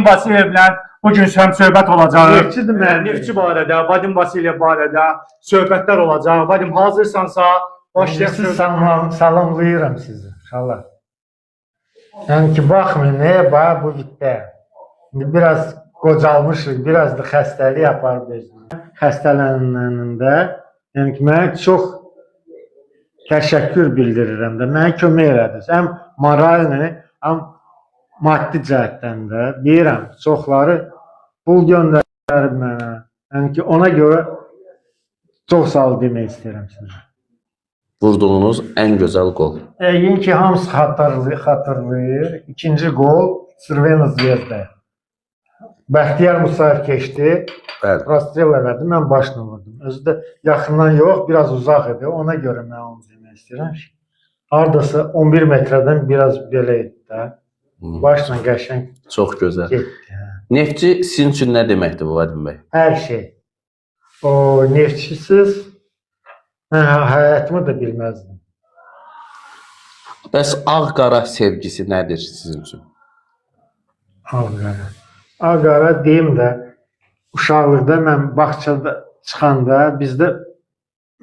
Vasilevlə bugün söhbət olacaq. Neftçidir mən. Neftçi barədə, Vadim Vasilev barədə söhbətlər olacaq. Vadim, hazırsansa başlayaq söhbət. Salamlayıram sizi. İnşallah. Yəni ki, baxmayın, neye bu bitdə. Biraz qocalmışıq, biraz da xəstəlik aparıb özünü. Xəstələnəndə, yəni ki, mənə çox təşəkkür bildirirəm də. Mənə kömək elədiniz. Həm moralni, həm maddi cəhətdən də deyirəm, çoxları pul göndərib mənə. Yəni ki, ona görə çox sağ ol demək istəyirəm sizə. Vurduğunuz ən gözəl qol. Yəqin ki, hamısı xatırlayır. İkinci qol Crvena Zvezda. Bəxtiyar Musayev keçdi. Rastrel elədi, mən başla vurdum. Özü də yaxından yox, biraz uzaq idi. Ona görə mən onu demək istəyirəm ki, hardasa 11 metrədən biraz belə idi də. Başla qəşəng Çox gözəl. getdi. Neftçi sizin üçün nə deməkdir bu Vadim bəy? Hər şey. O neftçisiz mən həyatımı da bilməzdim. Bəs ağ-qara sevgisi nədir sizin üçün? Ağqara. Ağqara deyim də, uşaqlıqda mən bağçada çıxanda bizdə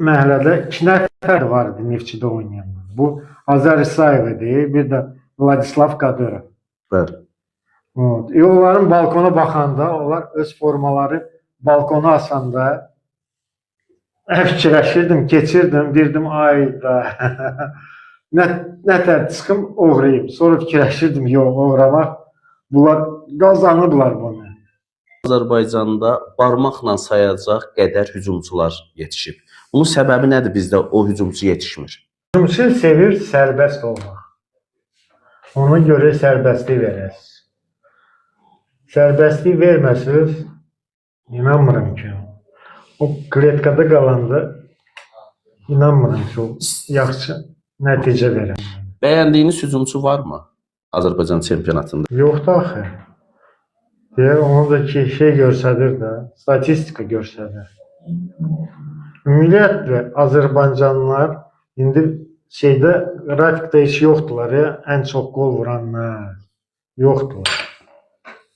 məhəllədə 2 nəfər vardı neftçidə oynayanlar. Bu Azər İsayev idi, bir də Vladislav Kadırov. Bəli. Onların balkona baxanda, onlar öz formaları balkona asanda fikirləşirdim, keçirdim, deyirdim ayda nətər çıxım uğrayım. Sonra fikirləşirdim, yox, uğramaq, bunlar qazanıblar bunu. Azərbaycanda barmaqla sayacaq qədər hücumçular yetişib. Bunun səbəbi nədir bizdə o hücumçu yetişmir? Hücumçu sevir sərbəst olmaq. Ona görə sərbəstlik verəsiz. Sərbəstlik verməsiniz, inanmıram ki, o kletkada qalanda inanmıram ki, o yaxşı nəticə verər. Bəyəndiyiniz hücumçu varmı Azərbaycan çempionatında? Yoxdur axı. Deyək, onu da ki, şey görsədir də, statistika görsədir. Ümumiyyətlə, Azərbaycanlılar indi şeydə, qrafikdə heç yoxdular ya, ən çox qol vuranlar yoxdular.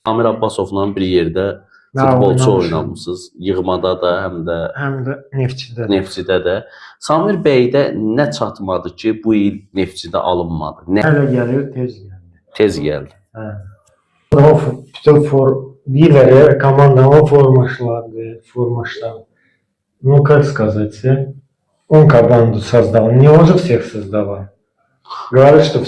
Amir Abbasovla bir yerdə futbolçu oynamışsınız. Yığmada da, həm də Neftçidə də. Samir bəydə nə çatmadı ki, bu il Neftçidə alınmadı? Hələ gəlir, tez gəldi. Tez gəldi. Bütün deyirlər, komandanın формаштар. Ну, как сказать, он команду создал. Не он же всех создавал. Говорит, что